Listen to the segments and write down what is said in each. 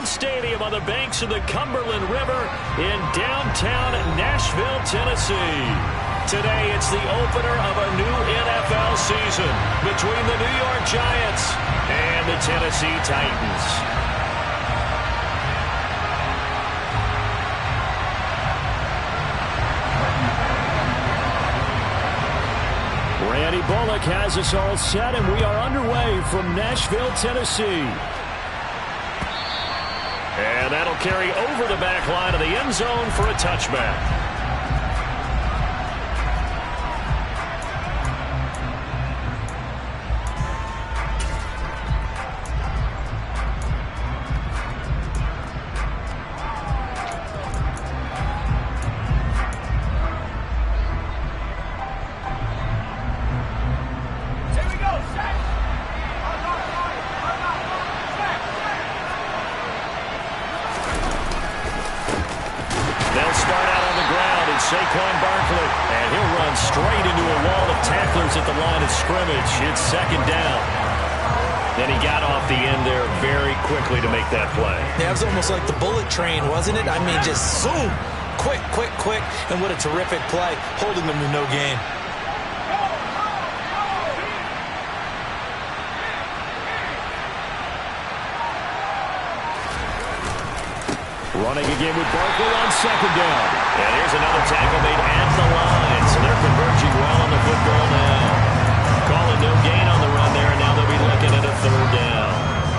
Stadium on the banks of the Cumberland River in downtown Nashville, Tennessee. Today, it's the opener of a new NFL season between the New York Giants and the Tennessee Titans. Randy Bullock has us all set, and we are underway from Nashville, Tennessee. And that'll carry over the back line of the end zone for a touchback. And he'll run straight into a wall of tacklers at the line of scrimmage. It's second down. Then he got off the end there very quickly to make that play. Yeah, it was almost like the bullet train, wasn't it? I mean, just zoom. Quick, quick, quick. And what a terrific play, holding them to no gain. Running again with Barkley on second down. And here's another tackle made at the line. So they're converging well on the football now. Calling no gain on the run there, and now they'll be looking at a third down.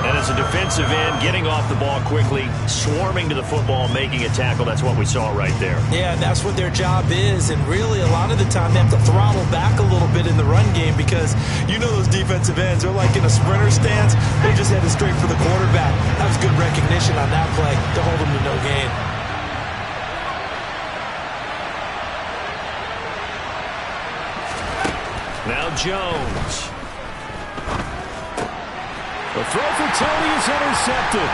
And as a defensive end, getting off the ball quickly, swarming to the football, making a tackle, that's what we saw right there. Yeah, that's what their job is. And really, a lot of the time, they have to throttle back a little bit in the run game because you know those defensive ends, they're like in a sprinter stance. They just headed straight for the quarterback. That was good recognition on that play to hold them to no gain. Now Jones. The throw for Tony is intercepted.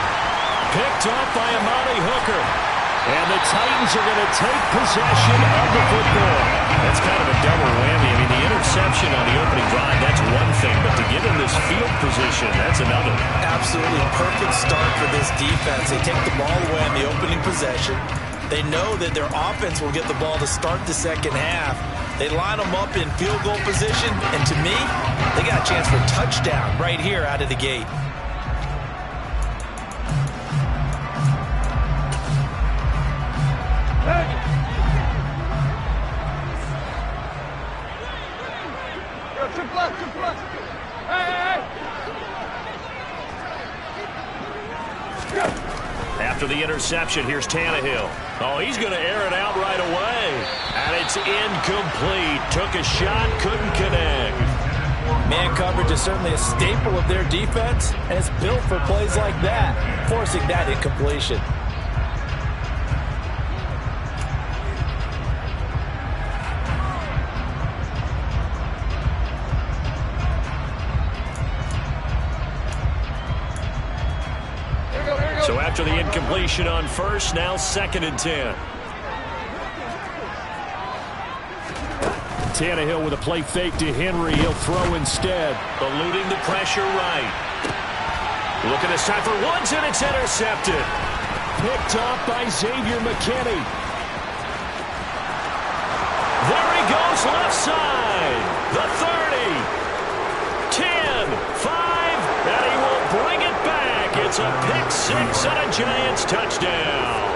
Picked off by Amani Hooker. And the Titans are going to take possession of the football. That's kind of a double whammy. I mean, the interception on the opening drive, that's one thing. But to give him this field position, that's another. Absolutely perfect start for this defense. They take the ball away on the opening possession. They know that their offense will get the ball to start the second half. They line them up in field goal position, and to me, they got a chance for a touchdown right here out of the gate. After the interception, here's Tannehill. Oh, he's going to air it out right away. And it's incomplete. Took a shot, couldn't connect. Man coverage is certainly a staple of their defense, and it's built for plays like that, forcing that incompletion. So after the incompletion on first, now 2nd and 10. Tannehill with a play fake to Henry. He'll throw instead. Eluding the pressure right. Looking this time for Woods, and it's intercepted. Picked off by Xavier McKinney. There he goes, left side. The 30. 10, 5, and he will bring it back. It's a pick six and a Giants touchdown.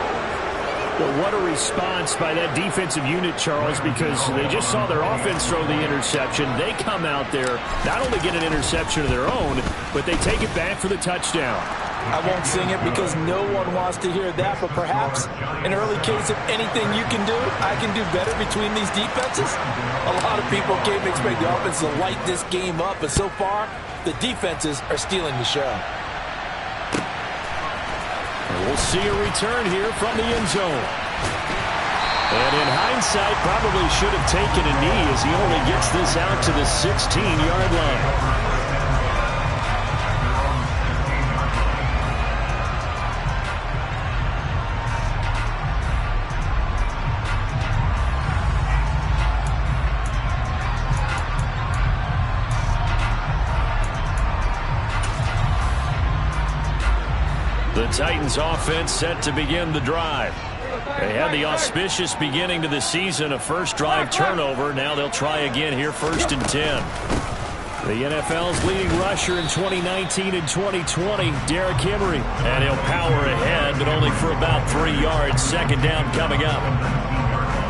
Well, what a response by that defensive unit, Charles, because they just saw their offense throw the interception. They come out there, not only get an interception of their own, but they take it back for the touchdown. I won't sing it because no one wants to hear that, but perhaps an early case of anything you can do, I can do better between these defenses. A lot of people came to expect the offense to light this game up, but so far, the defenses are stealing the show. We'll see a return here from the end zone. And in hindsight, probably should have taken a knee as he only gets this out to the 16-yard line. The Titans offense set to begin the drive. They had the auspicious beginning to the season, a first drive turnover. Now they'll try again here, 1st and 10. The NFL's leading rusher in 2019 and 2020, Derrick Henry. And he'll power ahead, but only for about 3 yards. 2nd down coming up.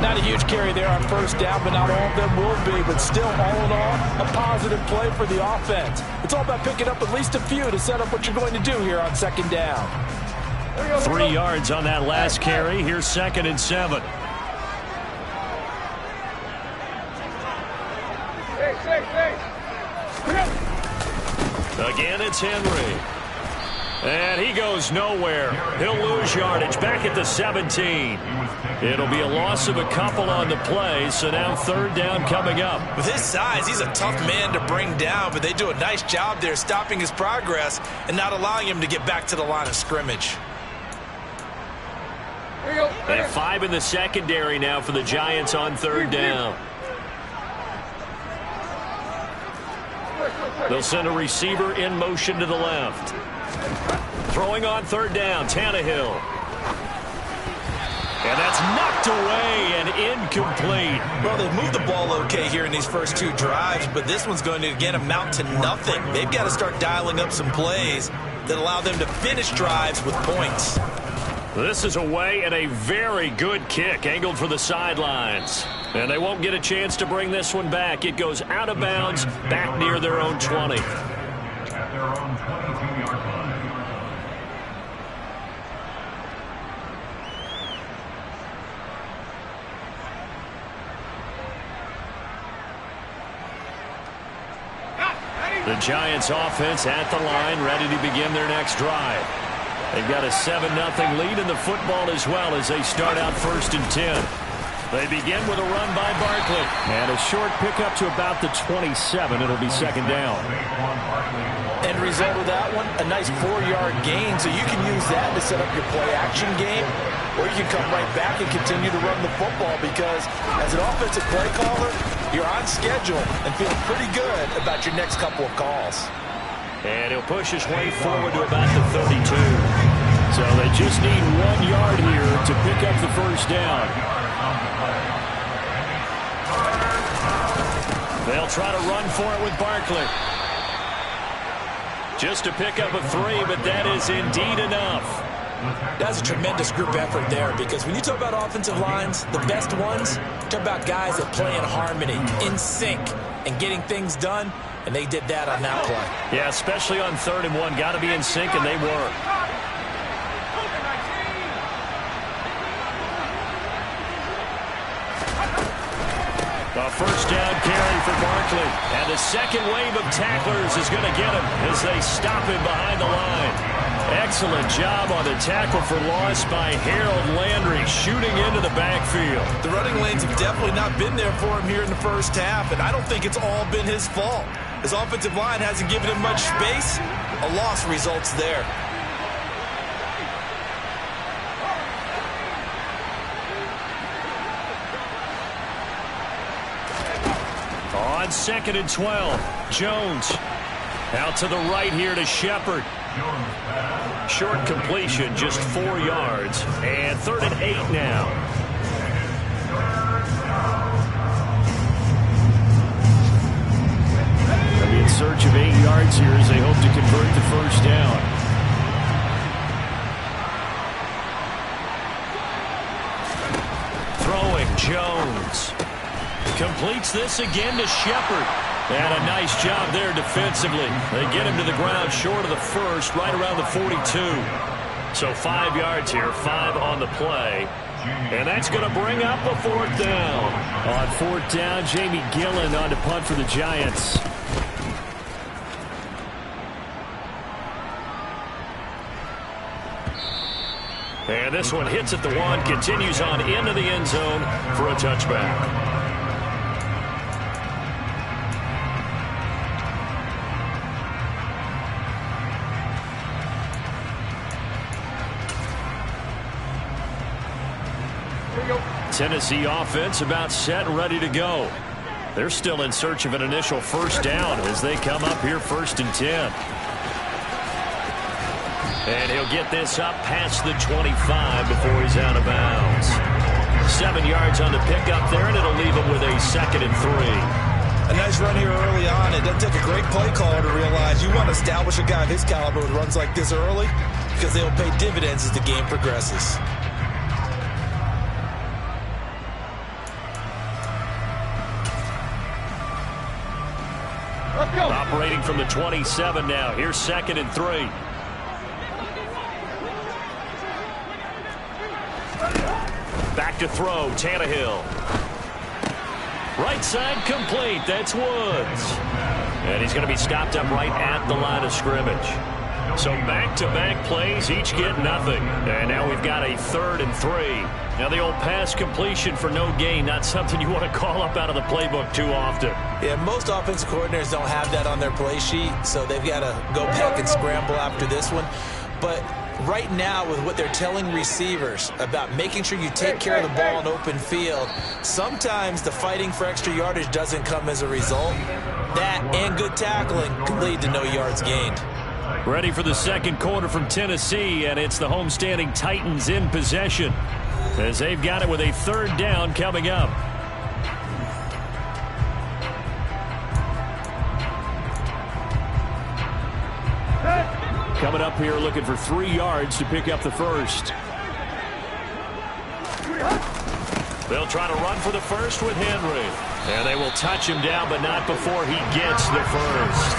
Not a huge carry there on 1st down, but not all of them will be. But still, all in all, a positive play for the offense. It's all about picking up at least a few to set up what you're going to do here on 2nd down. 3 yards on that last carry. Here's 2nd and 7. Again, it's Henry. And he goes nowhere. He'll lose yardage back at the 17. It'll be a loss of a couple on the play, so now 3rd down coming up. With his size, he's a tough man to bring down, but they do a nice job there stopping his progress and not allowing him to get back to the line of scrimmage. And 5 in the secondary now for the Giants on 3rd down. They'll send a receiver in motion to the left. Throwing on 3rd down, Tannehill. And that's knocked away and incomplete. Well, they've moved the ball okay here in these first 2 drives, but this one's going to, again, amount to nothing. They've got to start dialing up some plays that allow them to finish drives with points. This is away and a very good kick, angled for the sidelines. And they won't get a chance to bring this one back. It goes out of bounds, back near their own 20. At their own 22-yard line. The Giants offense at the line, ready to begin their next drive. They've got a 7-0 lead in the football as well as they start out 1st and 10. They begin with a run by Barkley. And a short pickup to about the 27. It'll be 2nd down. End result of that one, a nice 4-yard gain. So you can use that to set up your play-action game, or you can come right back and continue to run the football because as an offensive play caller, you're on schedule and feel pretty good about your next couple of calls. And he'll push his way forward to about the 32. So they just need 1 yard here to pick up the 1st down. They'll try to run for it with Barkley. Just to pick up a 3, but that is indeed enough. That's a tremendous group effort there because when you talk about offensive lines, the best ones, talk about guys that play in harmony, in sync, and getting things done, and they did that on that play. Yeah, especially on 3rd and 1. Got to be in sync, and they were. A 1st down carry for Barkley. And the second wave of tacklers is going to get him as they stop him behind the line. Excellent job on the tackle for loss by Harold Landry, shooting into the backfield. The running lanes have definitely not been there for him here in the 1st half, and I don't think it's all been his fault. His offensive line hasn't given him much space. A loss results there. On 2nd and 12, Jones out to the right here to Shepard. Short completion, just 4 yards. And 3rd and 8 now. They'll be in search of 8 yards here as they hope to convert the 1st down. Throwing, Jones. Completes this again to Shepard. And a nice job there defensively. They get him to the ground short of the 1st, right around the 42. So 5 yards here, 5 on the play. And that's going to bring up a 4th down. On 4th down, Jamie Gillen on to punt for the Giants. And this one hits at the 1, continues on into the end zone for a touchback. Tennessee offense about set and ready to go. They're still in search of an initial 1st down as they come up here 1st and 10. And he'll get this up past the 25 before he's out of bounds. 7 yards on the pickup there, and it'll leave him with a 2nd and 3. A nice run here early on. It doesn't take a great play caller to realize you want to establish a guy of his caliber with runs like this early because they'll pay dividends as the game progresses. Operating from the 27 now. Here's 2nd and 3. Back to throw, Tannehill. Right side complete, that's Woods. And he's going to be stopped up right at the line of scrimmage. So back-to-back plays, each get nothing. And now we've got a 3rd and 3. Now the old pass completion for no gain, not something you want to call up out of the playbook too often. Yeah, most offensive coordinators don't have that on their play sheet, so they've got to go back and scramble after this one. But right now, with what they're telling receivers about making sure you take care of the ball in open field, sometimes the fighting for extra yardage doesn't come as a result. That and good tackling can lead to no yards gained. Ready for the second quarter from Tennessee, and it's the homestanding Titans in possession as they've got it with a 3rd down coming up. Coming up here looking for 3 yards to pick up the first. They'll try to run for the first with Henry. And they will touch him down, but not before he gets the first.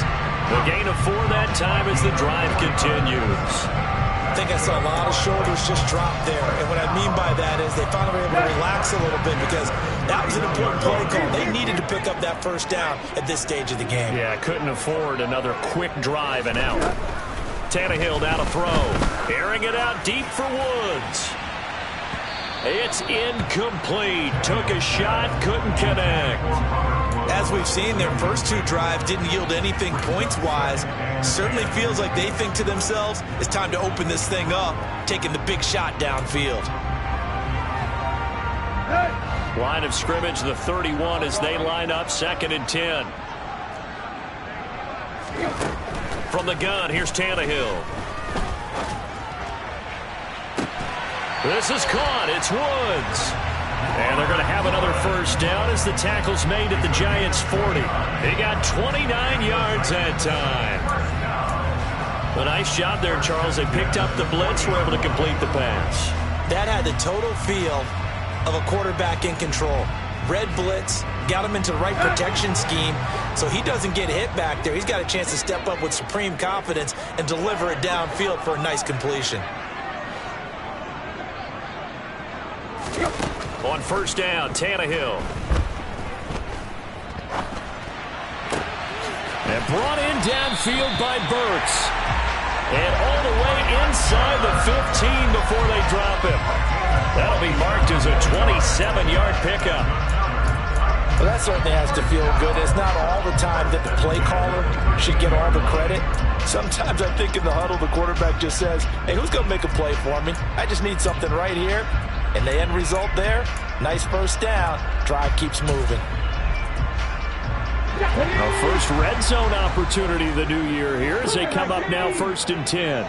The gain of 4 that time as the drive continues. I think I saw a lot of shoulders just drop there. And what I mean by that is they finally were able to relax a little bit because that was an important play call. They needed to pick up that first down at this stage of the game. Yeah, couldn't afford another quick drive and out. Tannehill down to throw. Airing it out deep for Woods. It's incomplete. Took a shot, couldn't connect. As we've seen, their first 2 drives didn't yield anything points-wise. Certainly feels like they think to themselves, it's time to open this thing up, taking the big shot downfield. Line of scrimmage, the 31 as they line up, 2nd and 10. From the gun, here's Tannehill. This is caught. It's Woods. And they're going to have another first down as the tackle's made at the Giants' 40. He got 29 yards that time. A nice job there, Charles. They picked up the blitz, were able to complete the pass. That had the total feel of a quarterback in control. Red blitz, got him into the right protection scheme, so he doesn't get hit back there. He's got a chance to step up with supreme confidence and deliver it downfield for a nice completion. On first down, Tannehill. And brought in downfield by Burks. And all the way inside the 15 before they drop him. That'll be marked as a 27-yard pickup. Well, that certainly has to feel good. It's not all the time that the play caller should get all the credit. Sometimes I think in the huddle, the quarterback just says, hey, who's going to make a play for me? I just need something right here. And the end result there, nice first down. Drive keeps moving. Our first red zone opportunity of the new year here as they come up now 1st and 10.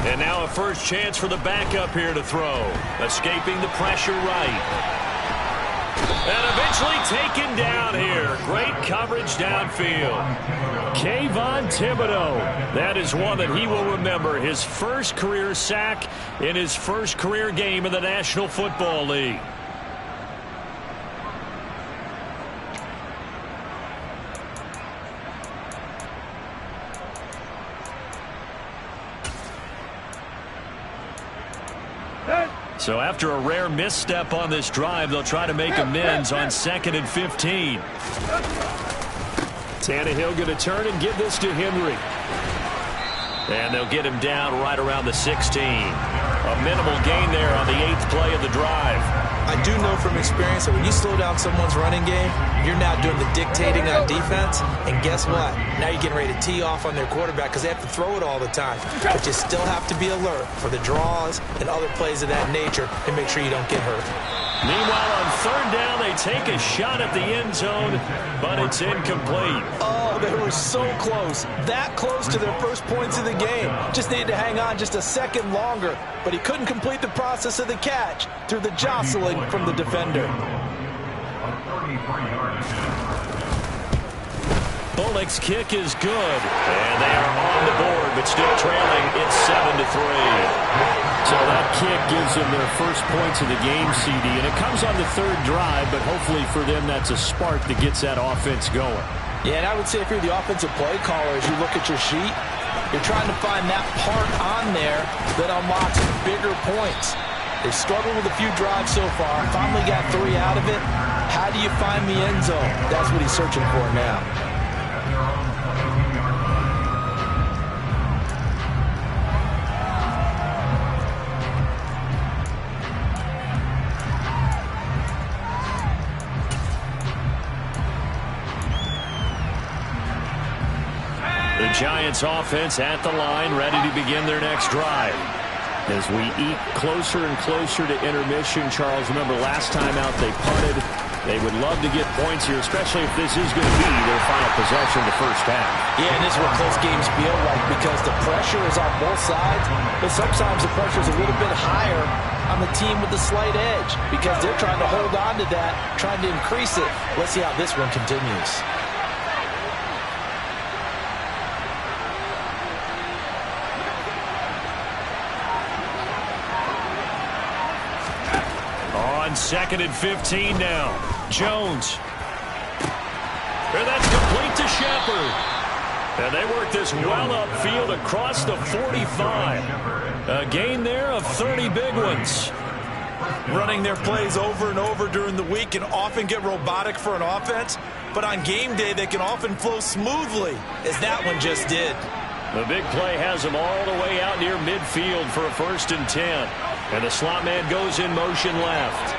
And now a first chance for the backup here to throw. Escaping the pressure right. And eventually taken down here. Great coverage downfield. Kayvon Thibodeau. That is one that he will remember. His first career sack in his first career game in the National Football League. So after a rare misstep on this drive, they'll try to make amends on 2nd and 15. Tannehill going to turn and give this to Henry. And they'll get him down right around the 16. A minimal gain there on the 8th play of the drive. I do know from experience that when you slow down someone's running game, you're now doing the dictating on defense. And guess what? Now you're getting ready to tee off on their quarterback because they have to throw it all the time. But you still have to be alert for the draws and other plays of that nature and make sure you don't get hurt. Meanwhile, on third down, they take a shot at the end zone, but it's incomplete. Oh, they were so close. That close to their first points of the game. Just needed to hang on just a second longer, but he couldn't complete the process of the catch through the jostling from the defender. Bullock's kick is good, and they are on the board, but still trailing. It's 7-3. So that kick gives them their first points of the game, CD, and it comes on the third drive, but hopefully for them that's a spark that gets that offense going. Yeah, and I would say if you're the offensive play caller, as you look at your sheet, you're trying to find that part on there that unlocks bigger points. They've struggled with a few drives so far, finally got 3 out of it. How do you find the end zone? That's what he's searching for now. The Giants offense at the line, ready to begin their next drive. As we eat closer and closer to intermission, Charles, remember last time out they punted. They would love to get points here, especially if this is going to be their final possession of the first half. Yeah, and this is what close games feel like because the pressure is on both sides, but sometimes the pressure is a little bit higher on the team with the slight edge because they're trying to hold on to that, trying to increase it. Let's see how this one continues. On 2nd and 15 now. Jones. And that's complete to Shepard. And they work this well upfield across the 45. A gain there of 30 big ones. Running their plays over and over during the week can often get robotic for an offense, but on game day they can often flow smoothly, as that one just did. The big play has them all the way out near midfield for a 1st and 10. And the slot man goes in motion left.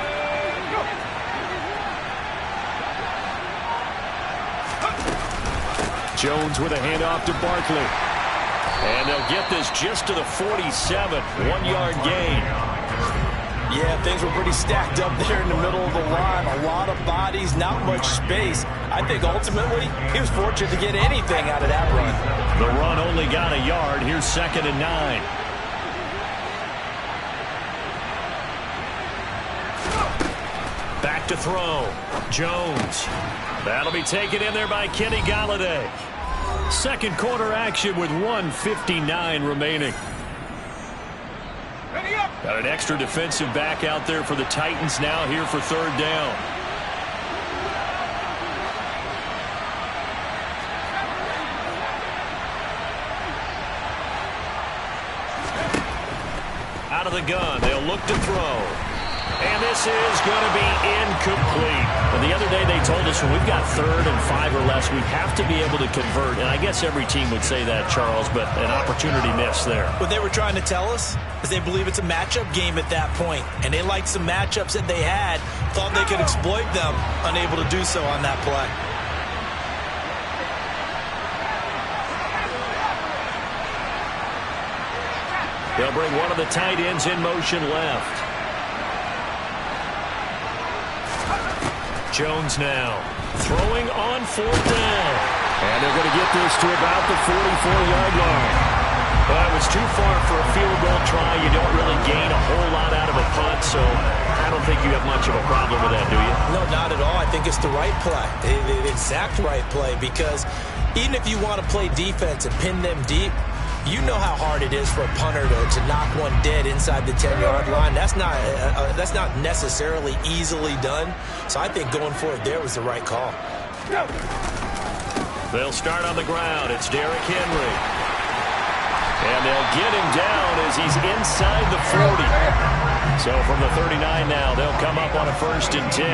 Jones with a handoff to Barkley. And they'll get this just to the 47. 1-yard gain. Yeah, things were pretty stacked up there in the middle of the line. A lot of bodies, not much space. I think ultimately he was fortunate to get anything out of that run. The run only got a yard. Here's 2nd and 9. Back to throw. Jones. That'll be taken in there by Kenny Galladay. Second quarter action with 1:59 remaining. Got an extra defensive back out there for the Titans now here for 3rd down. Out of the gun, they'll look to throw. And this is going to be incomplete. And the other day they told us when we've got 3rd and 5 or less, we have to be able to convert. And I guess every team would say that, Charles, but an opportunity missed there. What they were trying to tell us is they believe it's a matchup game at that point. And they liked some matchups that they had, thought they could exploit them, unable to do so on that play. They'll bring one of the tight ends in motion left. Jones now throwing on 4th down. And they're going to get this to about the 44-yard line. Well, it was too far for a field goal try. You don't really gain a whole lot out of a punt, so I don't think you have much of a problem with that, do you? No, not at all. I think it's the right play, the exact right play, because even if you want to play defense and pin them deep, you know how hard it is for a punter to knock one dead inside the 10-yard line. That's not necessarily easily done. So I think going for it there was the right call. They'll start on the ground. It's Derrick Henry. And they'll get him down as he's inside the 40. So from the 39 now, they'll come up on a 1st and 10.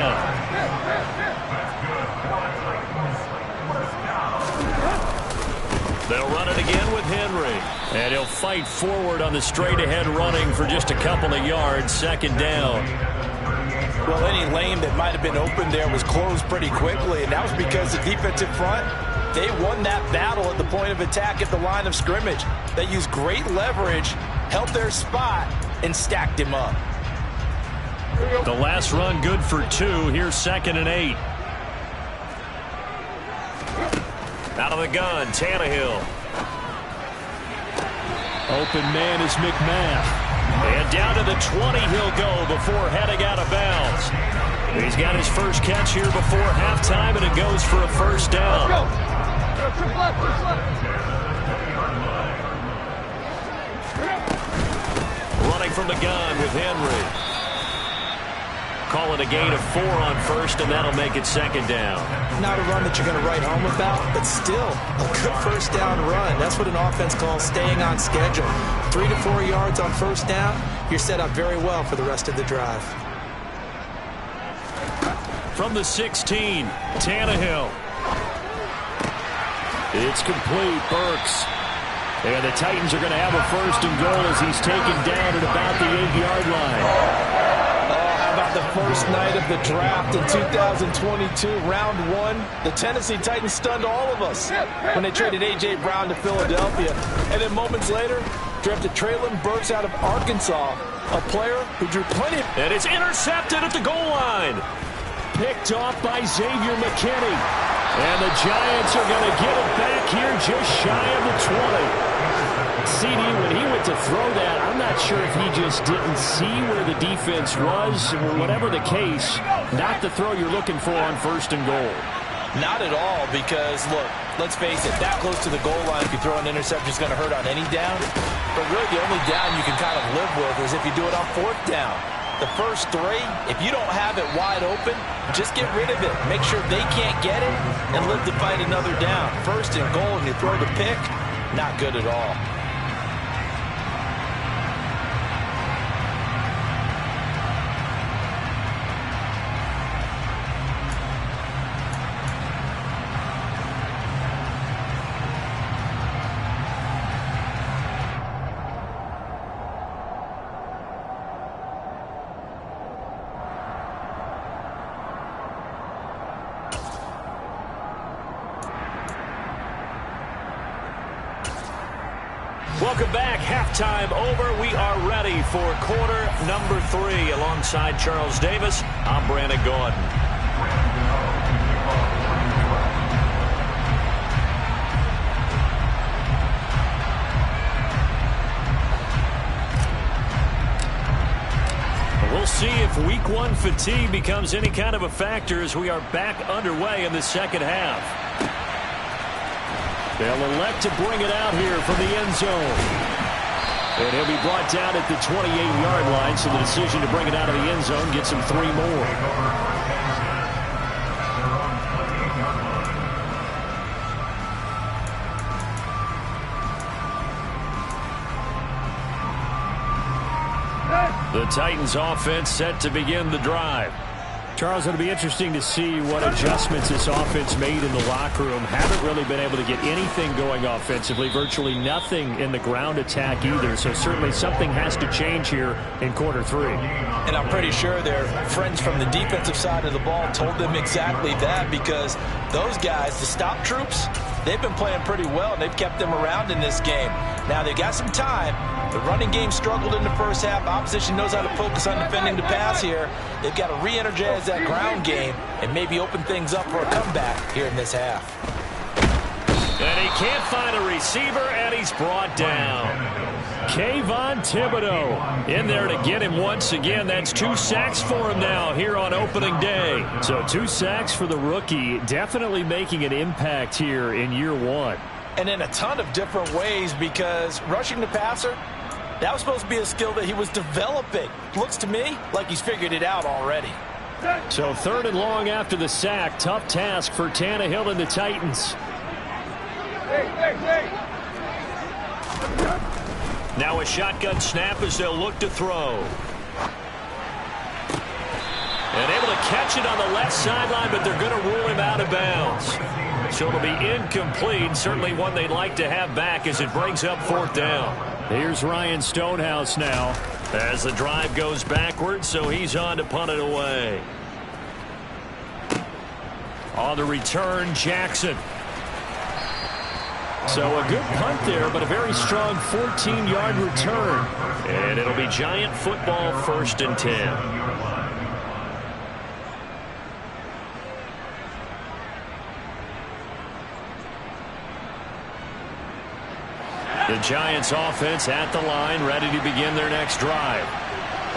They'll run it again with Henry. And he'll fight forward on the straight-ahead running for just a couple of yards. 2nd down. Well, any lane that might have been open there was closed pretty quickly, and that was because the defensive front, they won that battle at the point of attack at the line of scrimmage. They used great leverage, held their spot, and stacked him up. The last run good for 2. Here's 2nd and 8. Out of the gun, Tannehill. Open man is McMath. And down to the 20 he'll go before heading out of bounds. He's got his first catch here before halftime, and it goes for a first down. Running from the gun with Henry. Call it a gain of 4 on first, and that'll make it 2nd down. Not a run that you're going to write home about, but still a good first down run. That's what an offense calls staying on schedule. 3 to 4 yards on first down, you're set up very well for the rest of the drive. From the 16, Tannehill. It's complete. Burks. And the Titans are going to have a 1st and goal as he's taken down at about the 8-yard line. The first night of the draft in 2022, round 1, the Tennessee Titans stunned all of us when they traded A.J. Brown to Philadelphia. And then moments later, drafted Treylon Burks out of Arkansas, a player who drew plenty of... And it's intercepted at the goal line. Picked off by Xavier McKinney. And the Giants are going to get it back here just shy of the 20. CD, when he went to throw that, I'm not sure if he just didn't see where the defense was, or whatever the case, not the throw you're looking for on 1st and goal. Not at all, because, look, let's face it, that close to the goal line, if you throw an interception, is going to hurt on any down. But really, the only down you can kind of live with is if you do it on 4th down. The first 3, if you don't have it wide open, just get rid of it. Make sure they can't get it and live to fight another down. 1st and goal, and you throw the pick, not good at all. Welcome back. Halftime over. We are ready for quarter number 3. Alongside Charles Davis, I'm Brandon Gordon. We'll see if week 1 fatigue becomes any kind of a factor as we are back underway in the second half. They'll elect to bring it out here from the end zone. And he'll be brought down at the 28-yard line, so the decision to bring it out of the end zone gets him 3 more. The Titans offense set to begin the drive. Charles, it'll be interesting to see what adjustments this offense made in the locker room. Haven't really been able to get anything going offensively, virtually nothing in the ground attack either. So certainly something has to change here in quarter 3. And I'm pretty sure their friends from the defensive side of the ball told them exactly that, because those guys, the stop troops, they've been playing pretty well, and they've kept them around in this game. Now, they got some time. The running game struggled in the first half. Opposition knows how to focus on defending the pass here. They've got to re-energize that ground game and maybe open things up for a comeback here in this half. And he can't find a receiver, and he's brought down. Kayvon Thibodeau in there to get him once again. That's 2 sacks for him now here on opening day. So 2 sacks for the rookie, definitely making an impact here in year 1. And in a ton of different ways, because rushing the passer, that was supposed to be a skill that he was developing. Looks to me like he's figured it out already. So 3rd and long after the sack. Tough task for Tannehill and the Titans. Now a shotgun snap as they'll look to throw. And able to catch it on the left sideline, but they're going to rule him out of bounds. So it'll be incomplete. Certainly one they'd like to have back as it brings up 4th down. Here's Ryan Stonehouse now. As the drive goes backwards, so he's on to punt it away. On the return, Jackson. So a good punt there, but a very strong 14-yard return. And it'll be Giant football, 1st and 10. The Giants offense at the line, ready to begin their next drive.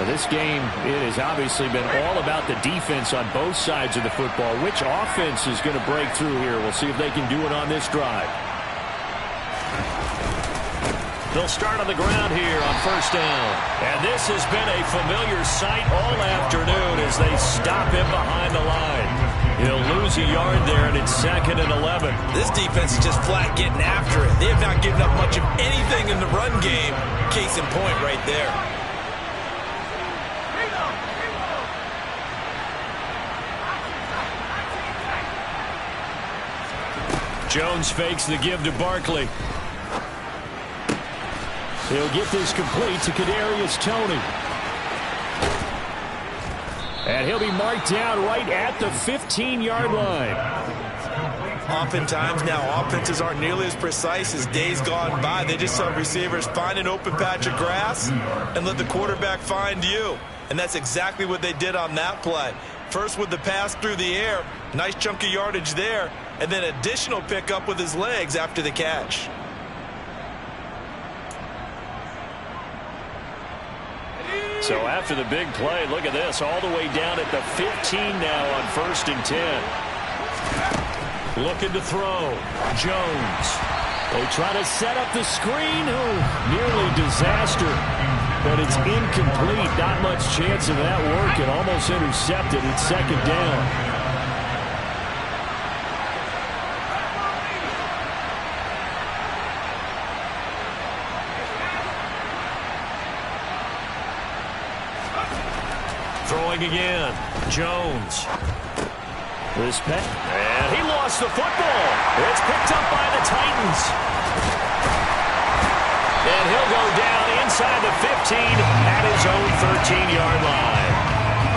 Now this game, it has obviously been all about the defense on both sides of the football. Which offense is going to break through here? We'll see if they can do it on this drive. They'll start on the ground here on first down. And this has been a familiar sight all afternoon as they stop him behind the line. He'll lose a yard there, and it's 2nd and 11. This defense is just flat getting after it. They have not given up much of anything in the run game. Case in point right there. Jones fakes the give to Barkley. He'll get this complete to Kadarius Toney. And he'll be marked down right at the 15-yard line. Oftentimes now, offenses aren't nearly as precise as days gone by. They just saw receivers find an open patch of grass and let the quarterback find you. And that's exactly what they did on that play. First with the pass through the air, nice chunk of yardage there, and then additional pickup with his legs after the catch. So after the big play, look at this, all the way down at the 15 now on 1st and 10. Looking to throw. Jones. They try to set up the screen. Oh, nearly disaster. But it's incomplete. Not much chance of that working. Almost intercepted. It's 2nd down. Throwing again. Jones. And he lost the football. It's picked up by the Titans. And he'll go down inside the 15 at his own 13-yard line.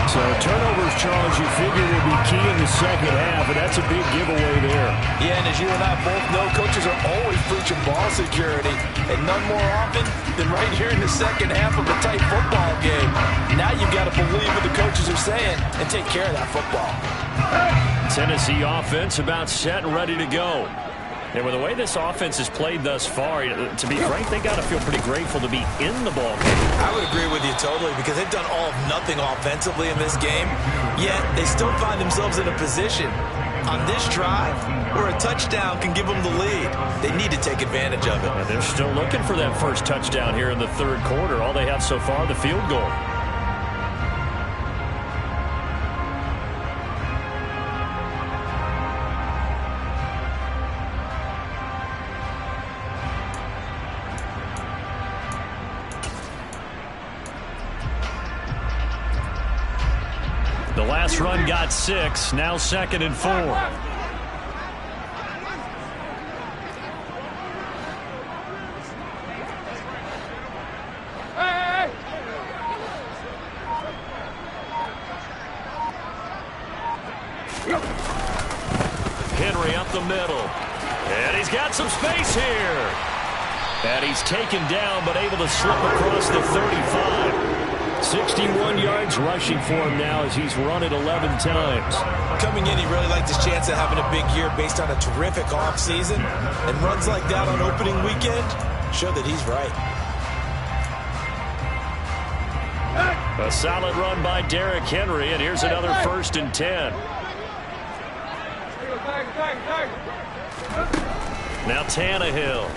So turnovers, Charles, you figure will be key in the second half, and that's a big giveaway there. Yeah, and as you and I both know, coaches are always preaching ball security, and none more often than right here in the second half of a tight football game. Now you've got to believe what the coaches are saying and take care of that football. Tennessee offense about set and ready to go. And with the way this offense has played thus far, to be frank, they got to feel pretty grateful to be in the ball game. I would agree with you totally because they've done all of nothing offensively in this game, yet they still find themselves in a position on this drive where a touchdown can give them the lead. They need to take advantage of it. And they're still looking for that first touchdown here in the 3rd quarter. All they have so far, the field goal. The last run got 6, now 2nd and 4. Henry up the middle. And he's got some space here. And he's taken down but able to slip across the 35. 61 yards rushing for him now as he's run it 11 times. Coming in, he really liked his chance of having a big year based on a terrific offseason. And runs like that on opening weekend show that he's right. A solid run by Derrick Henry, and here's another 1st and 10. Now Tannehill.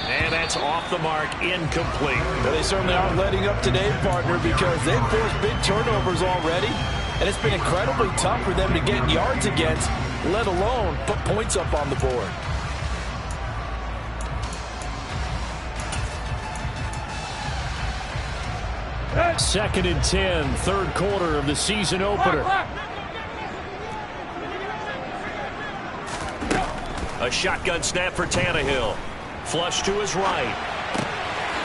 And that's off the mark, incomplete. Well, they certainly aren't letting up today, partner, because they've forced big turnovers already. And it's been incredibly tough for them to get yards against, let alone put points up on the board. Second and 10, 3rd quarter of the season opener. A shotgun snap for Tannehill. Flush to his right.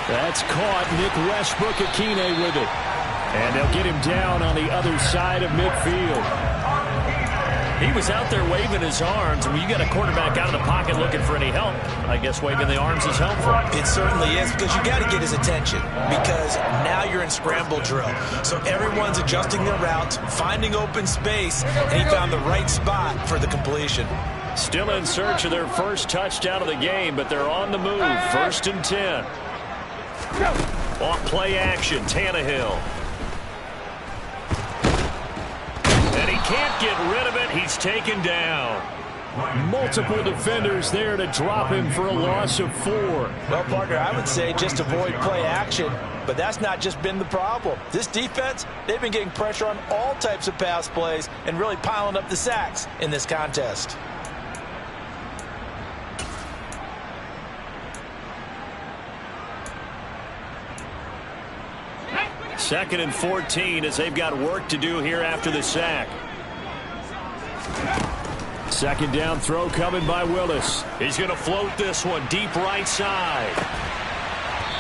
That's caught. Nick Westbrook-Akine with it. And they'll get him down on the other side of midfield. He was out there waving his arms. And when you got a quarterback out of the pocket looking for any help, I guess waving the arms is helpful. It certainly is, because you got to get his attention, because now you're in scramble drill. So everyone's adjusting their routes, finding open space, and he found the right spot for the completion. Still in search of their first touchdown of the game, but they're on the move. 1st and 10. Off play action, Tannehill. And he can't get rid of it. He's taken down. Multiple defenders there to drop him for a loss of 4. Well, partner, I would say just avoid play action, but that's not just been the problem. This defense, they've been getting pressure on all types of pass plays and really piling up the sacks in this contest. 2nd and 14 as they've got work to do here after the sack. 2nd down throw coming by Willis. He's going to float this one deep right side.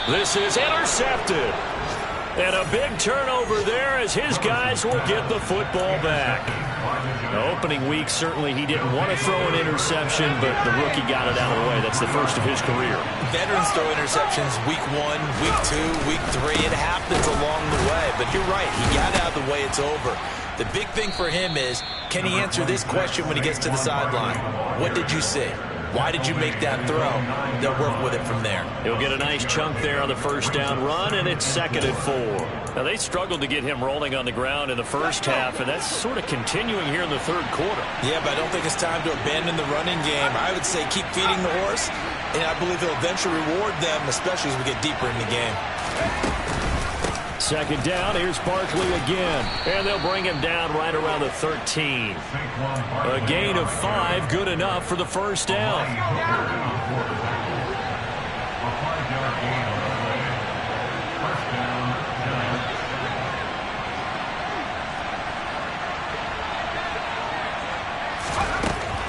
This is intercepted. And a big turnover there as his guys will get the football back. The opening week, certainly he didn't want to throw an interception, but the rookie got it out of the way. That's the first of his career. Veterans throw interceptions week 1, week 2, week 3. It happens along the way, but you're right. He got out of the way. It's over. The big thing for him is, can he answer this question when he gets to the sideline? What did you see? Why did you make that throw? They'll work with it from there. He'll get a nice chunk there on the 1st down run, and it's 2nd and 4. Now, they struggled to get him rolling on the ground in the first half, and that's sort of continuing here in the 3rd quarter. Yeah, but I don't think it's time to abandon the running game. I would say keep feeding the horse, and I believe he'll eventually reward them, especially as we get deeper in the game. 2nd down, here's Barkley again. And they'll bring him down right around the 13. A gain of 5, good enough for the 1st down.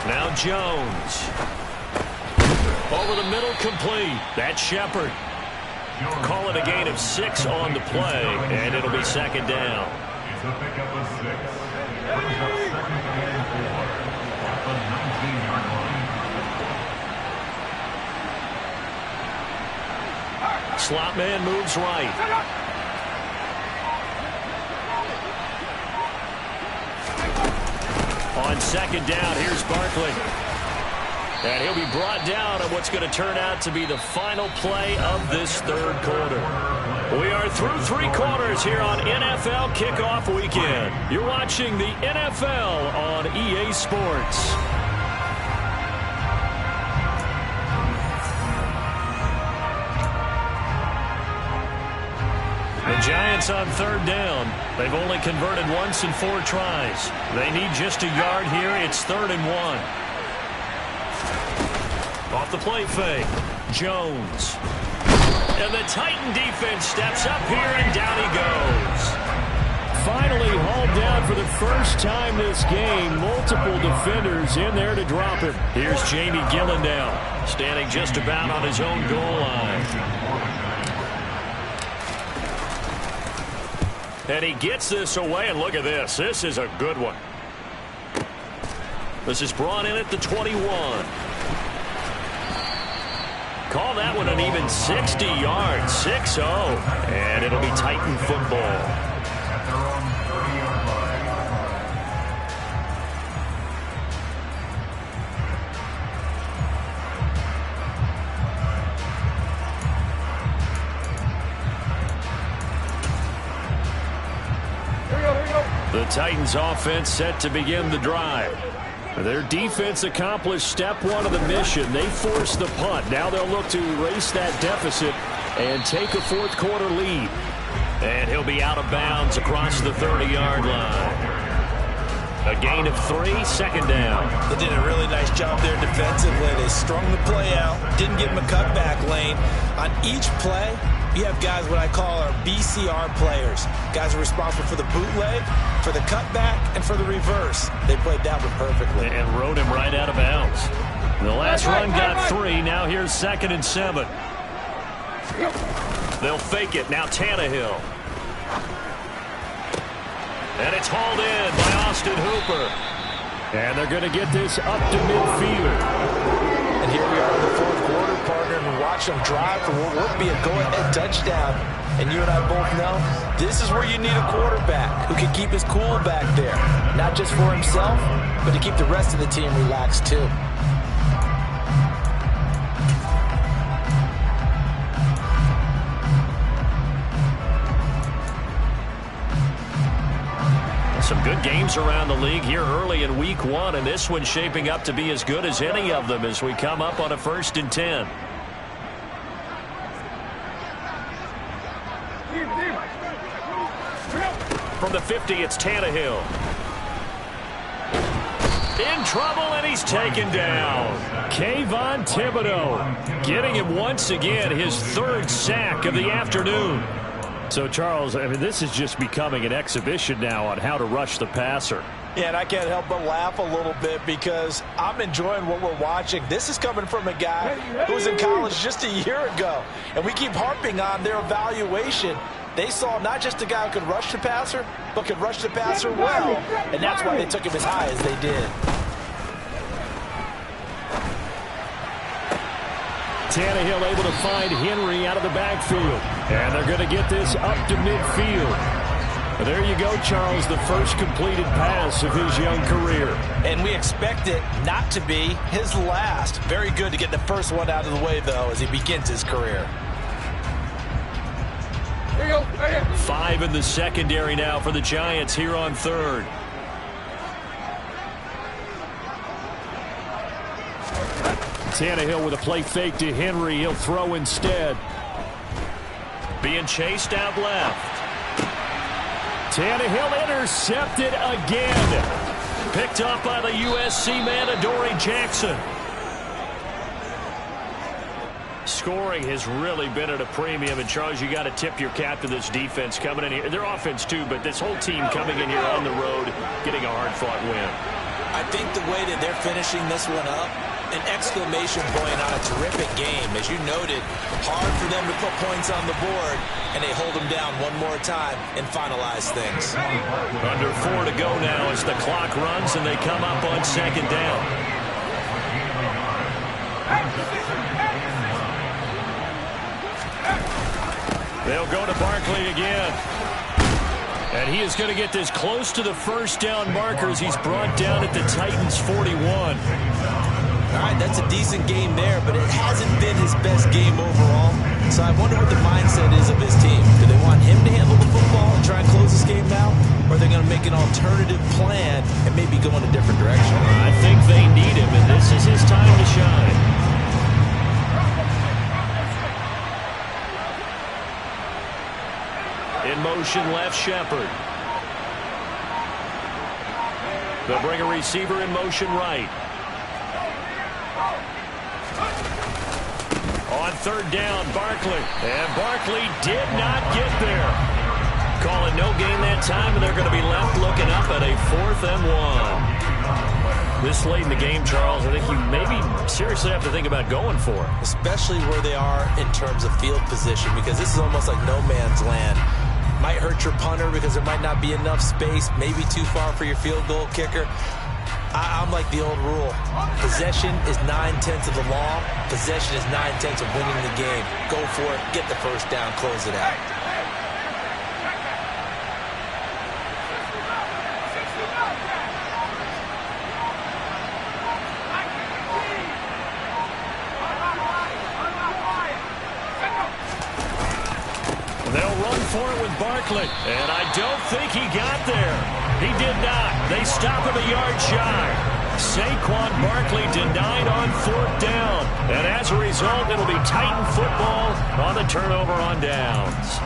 Now Jones. Over the middle, complete. That's Shepard. Call it a gain of 6 on the play, and it'll be 2nd down. It's a pickup of 6. Brings up 2nd and 4 at the 19-yard line. Slot man moves right. On 2nd down, here's Barkley. And he'll be brought down on what's going to turn out to be the final play of this 3rd quarter. We are through 3 quarters here on NFL Kickoff Weekend. You're watching the NFL on EA Sports. The Giants on 3rd down. They've only converted once in 4 tries. They need just a yard here. It's 3rd and 1. Off the play fake, Jones. And the Titan defense steps up here, and down he goes. Finally hauled down for the first time this game. Multiple defenders in there to drop him. Here's Jamie Gillendown, standing just about on his own goal line. And he gets this away, and look at this. This is a good one. This is brought in at the 21. Call that one an even 60 yards, 6-0, and it'll be Titan football. At their own 30-yard line. The Titans offense set to begin the drive. Their defense accomplished step 1 of the mission. They forced the punt. Now they'll look to erase that deficit and take a 4th quarter lead. And he'll be out of bounds across the 30-yard line. A gain of 3, 2nd down. They did a really nice job there defensively. They strung the play out, didn't give him a cutback lane. On each play, you have guys what I call our BCR players. Guys are responsible for the bootleg, for the cutback, and for the reverse. They played that one perfectly. And rode him right out of bounds. The last run got 3. Now here's 2nd and 7. They'll fake it. Now Tannehill. And it's hauled in by Austin Hooper. And they're going to get this up to midfield. And here we are in the 4th quarter partner and watch them drive for what would be a go-ahead touchdown. And you and I both know this is where you need a quarterback who can keep his cool back there. Not just for himself, but to keep the rest of the team relaxed too. Some good games around the league here early in week 1, and this one's shaping up to be as good as any of them as we come up on a 1st and 10. From the 50, it's Tannehill. In trouble, and he's taken down. Kayvon Thibodeau getting him once again, his 3rd sack of the afternoon. So, Charles, I mean, this is just becoming an exhibition now on how to rush the passer. Yeah, and I can't help but laugh a little bit because I'm enjoying what we're watching. This is coming from a guy who was in college just a year ago, and we keep harping on their evaluation. They saw not just a guy who could rush the passer, but could rush the passer well, and that's why they took him as high as they did. Tannehill able to find Henry out of the backfield. And they're going to get this up to midfield. There you go, Charles, the first completed pass of his young career. And we expect it not to be his last. Very good to get the first one out of the way, though, as he begins his career. 5 in the secondary now for the Giants here on 3rd. Tannehill with a play fake to Henry. He'll throw instead. Being chased out left. Tannehill intercepted again. Picked up by the USC man, Adoree Jackson. Scoring has really been at a premium. And, Charles, you got to tip your cap to this defense coming in here. Their offense, too, but this whole team coming in here on the road, getting a hard-fought win. I think the way that they're finishing this one up, an exclamation point on a terrific game. As you noted, hard for them to put points on the board, and they hold them down one more time and finalize things. Under 4 to go now as the clock runs, and they come up on 2nd down. They'll go to Barkley again. And he is going to get this close to the 1st down marker as he's brought down at the Titans' 41. All right, that's a decent game there, but it hasn't been his best game overall. So I wonder what the mindset is of his team. Do they want him to handle the football and try and close this game out? Or are they going to make an alternative plan and maybe go in a different direction? I think they need him, and this is his time to shine. In motion, left Shepard. They'll bring a receiver in motion right. On 3rd down, Barkley. And Barkley did not get there. Calling no gain that time, and they're going to be left looking up at a 4th and 1. This late in the game, Charles, I think you maybe seriously have to think about going for it. Especially where they are in terms of field position, because this is almost like no man's land. Might hurt your punter because there might not be enough space, maybe too far for your field goal kicker. I'm like the old rule. Possession is 9/10 of the law. Possession is 9/10 of winning the game. Go for it. Get the 1st down. Close it out. They'll run for it with Barkley. And I don't think he got there. He did not. They stop him a yard shy. Saquon Barkley denied on 4th down. And as a result, it'll be Titan football on the turnover on downs.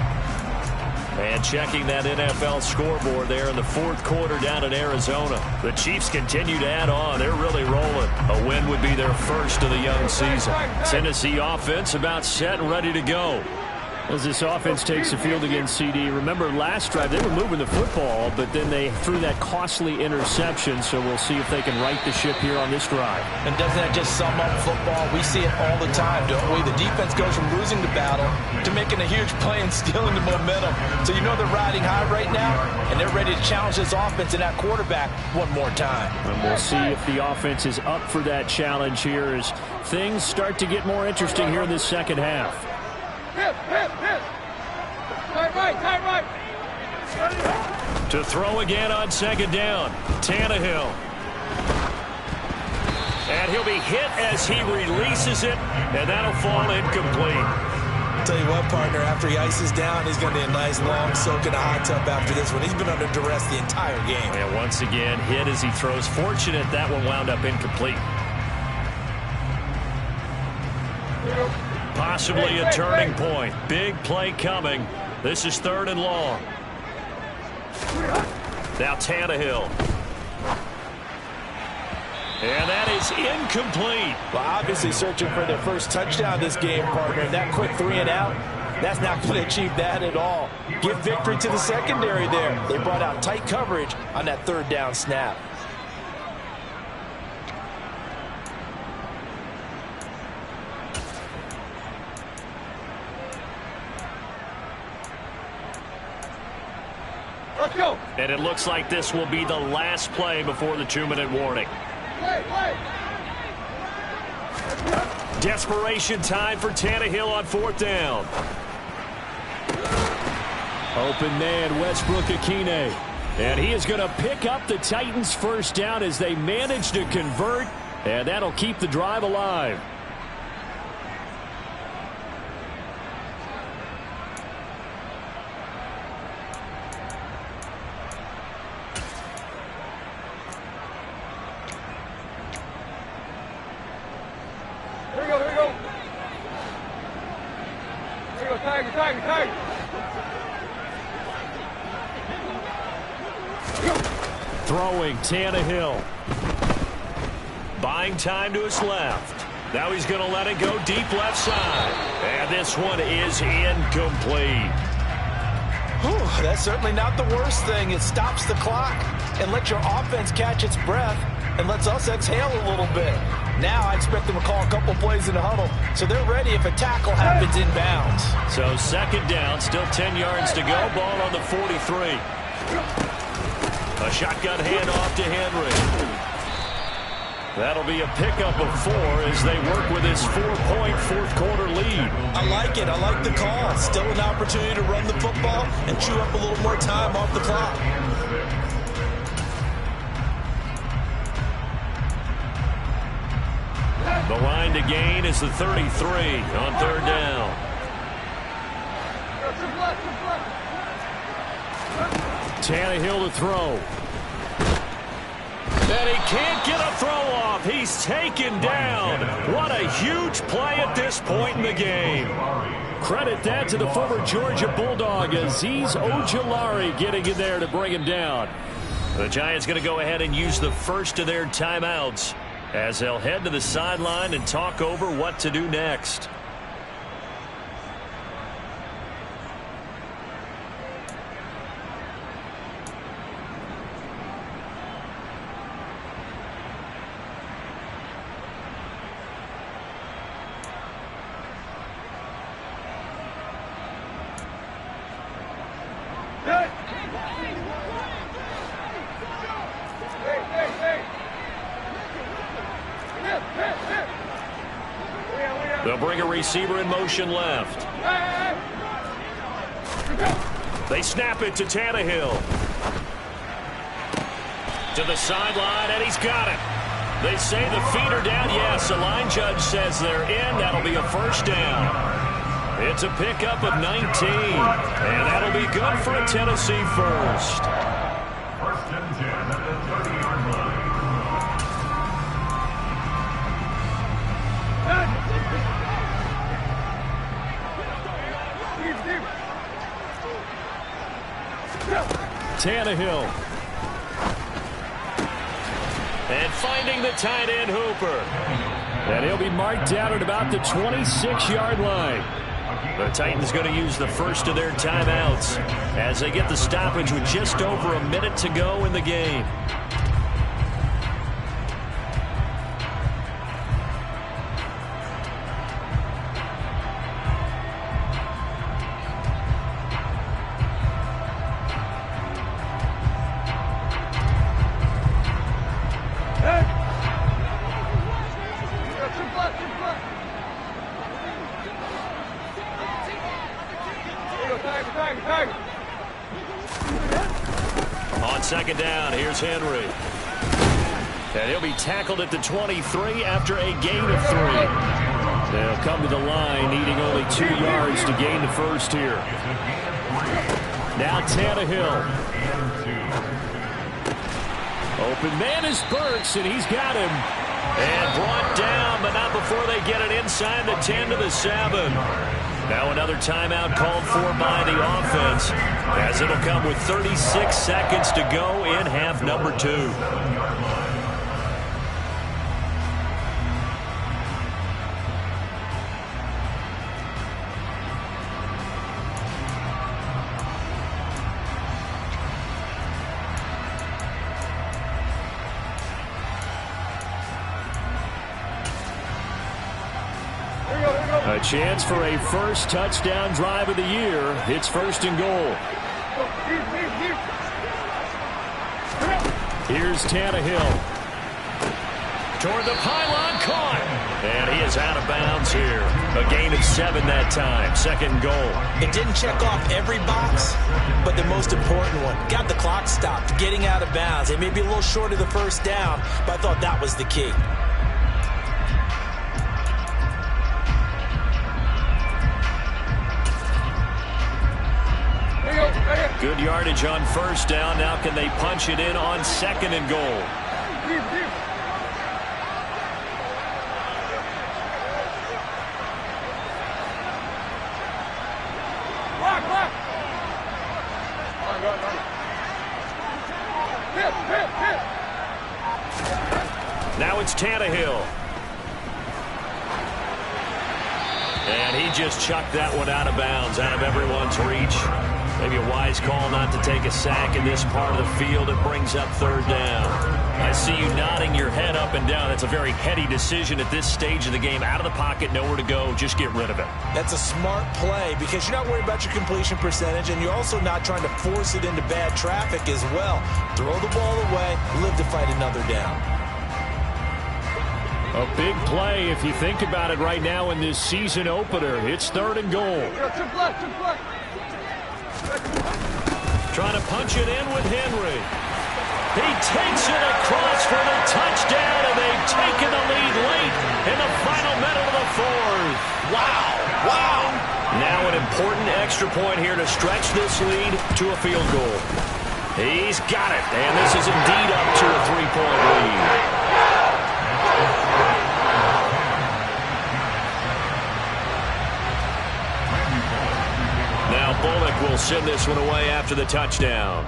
And checking that NFL scoreboard there in the 4th quarter down in Arizona. The Chiefs continue to add on. They're really rolling. A win would be their first of the young season. Tennessee offense about set and ready to go. As this offense takes the field against CD, remember last drive they were moving the football, but then they threw that costly interception, so we'll see if they can right the ship here on this drive. And doesn't that just sum up football? We see it all the time, don't we? The defense goes from losing the battle to making a huge play and stealing the momentum. So you know they're riding high right now, and they're ready to challenge this offense and that quarterback one more time. And we'll see if the offense is up for that challenge here as things start to get more interesting here in this second half. Hip. Tight right. To throw again on second down, Tannehill. And he'll be hit as he releases it, and that'll fall incomplete. I'll tell you what, partner, after he ices down, he's going to be a nice long soak in a hot tub after this one. He's been under duress the entire game. And once again, hit as he throws. Fortunate that one wound up incomplete. Possibly a turning point. Big play coming. This is 3rd and long. Now Tannehill. And that is incomplete. Well, obviously searching for their first touchdown this game, partner. That quick 3 and out, that's not going to achieve that at all. Give victory to the secondary there. They brought out tight coverage on that 3rd down snap. Let's go. And it looks like this will be the last play before the 2-minute warning. Wait. Desperation time for Tannehill on 4th down. Open man, Westbrook-Akine. And he is going to pick up the Titans' first down as they manage to convert, and that'll keep the drive alive. Tiger. Throwing, Tannehill. Buying time to his left. Now he's going to let it go deep left side. And this one is incomplete. Whew, that's certainly not the worst thing. It stops the clock and lets your offense catch its breath and lets us exhale a little bit. Now I expect them to call a couple plays in the huddle, so they're ready if a tackle happens inbounds. So 2nd down, still 10 yards to go. Ball on the 43. A shotgun handoff to Henry. That'll be a pickup of 4 as they work with this 4-point 4th quarter lead. I like it. I like the call. Still an opportunity to run the football and chew up a little more time off the clock. The line to gain is the 33 on 3rd down. Tannehill to throw. And he can't get a throw off. He's taken down. What a huge play at this point in the game. Credit that to the former Georgia Bulldog, Azeez Ojulari getting in there to bring him down. The Giants going to go ahead and use the first of their timeouts as they'll head to the sideline and talk over what to do next. They'll bring a receiver in motion left. They snap it to Tannehill. To the sideline, and he's got it. They say the feet are down. Yes, the line judge says they're in. That'll be a first down. It's a pickup of 19. And that'll be good for a Tennessee first. 1st and 10 at the 30-yard line. Tannehill. And finding the tight end Hooper. And he'll be marked down at about the 26-yard line. The Titans going to use the first of their timeouts as they get the stoppage with just over a minute to go in the game. On second down, here's Henry. And he'll be tackled at the 23 after a gain of 3. They'll come to the line needing only 2 yards to gain the first here. Now Tannehill. Open man is Burks, and he's got him. And brought down, but not before they get it inside the 10 to the 7. Now another timeout called for by the offense, as it'll come with 36 seconds to go in half number 2. A chance for a first touchdown drive of the year. It's first and goal. Here's Tannehill. Toward the pylon, caught. And he is out of bounds here. A gain of 7 that time. Second goal. It didn't check off every box, but the most important one. Got the clock stopped, getting out of bounds. It may be a little short of the first down, but I thought that was the key. Good yardage on first down. Now can they punch it in on second and goal? Now it's Tannehill. And he just chucked that one out of bounds, out of everyone's reach. Maybe a wise call not to take a sack in this part of the field. It brings up third down. I see you nodding your head up and down. That's a very heady decision at this stage of the game. Out of the pocket, nowhere to go. Just get rid of it. That's a smart play because you're not worried about your completion percentage, and you're also not trying to force it into bad traffic as well. Throw the ball away, live to fight another down. A big play if you think about it right now in this season opener. It's third and goal. Trying to punch it in with Henry. He takes it across for the touchdown, and they've taken the lead late in the final minute of the fourth. Wow. Wow. Now an important extra point here to stretch this lead to a field goal. He's got it, and this is indeed up to a 3-point lead. Now Bullock will send this one away after the touchdown.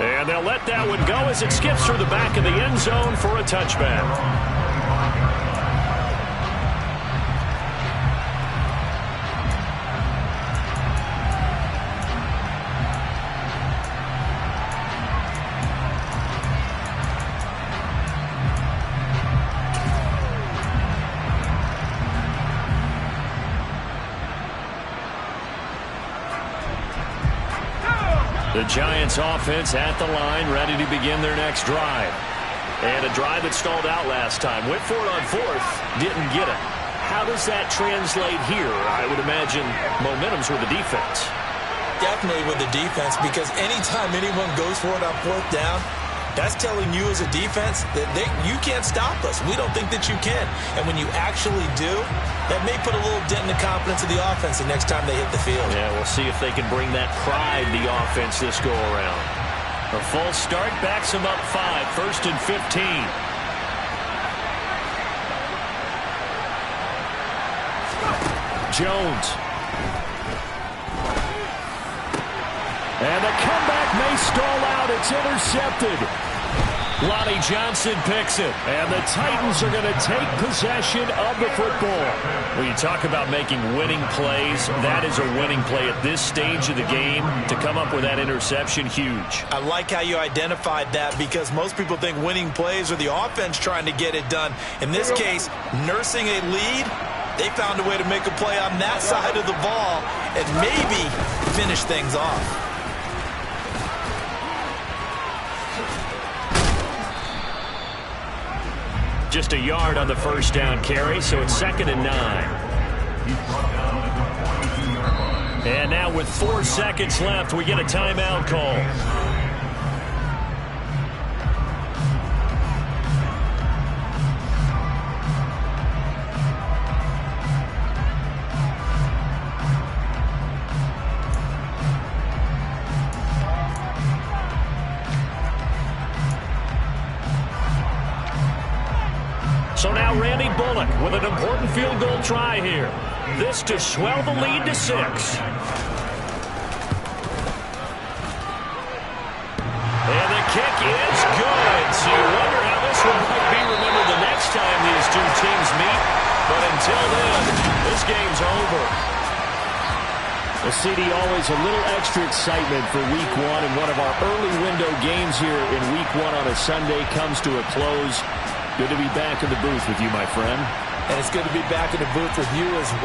And they'll let that one go as it skips through the back of the end zone for a touchback. The Giants offense at the line, ready to begin their next drive. And a drive that stalled out last time. Went for it on fourth, didn't get it. How does that translate here? I would imagine momentum's with the defense. Definitely with the defense, because anytime anyone goes for it on fourth down, that's telling you as a defense that you can't stop us. We don't think that you can. And when you actually do, that may put a little dent in the confidence of the offense the next time they hit the field. Yeah, we'll see if they can bring that pride the offense this go-around. A false start backs them up 5, first and 15. Jones. And the comeback may stall out. It's intercepted. Lonnie Johnson picks it. And the Titans are going to take possession of the football. When you talk about making winning plays, that is a winning play at this stage of the game. To come up with that interception, huge. I like how you identified that, because most people think winning plays are the offense trying to get it done. In this case, nursing a lead, they found a way to make a play on that side of the ball and maybe finish things off. Just a yard on the first down carry, so it's 2nd and 9. He's brought down at the 22-yard line. And now with 4 seconds left, we get a timeout call. So now Randy Bullock with an important field goal try here. This to swell the lead to 6. And the kick is good. So you wonder how this one might be remembered the next time these two teams meet. But until then, this game's over. Well, CD, always a little extra excitement for Week 1. And one of our early window games here in Week 1 on a Sunday comes to a close. Good to be back in the booth with you, my friend. And it's good to be back in the booth with you as well.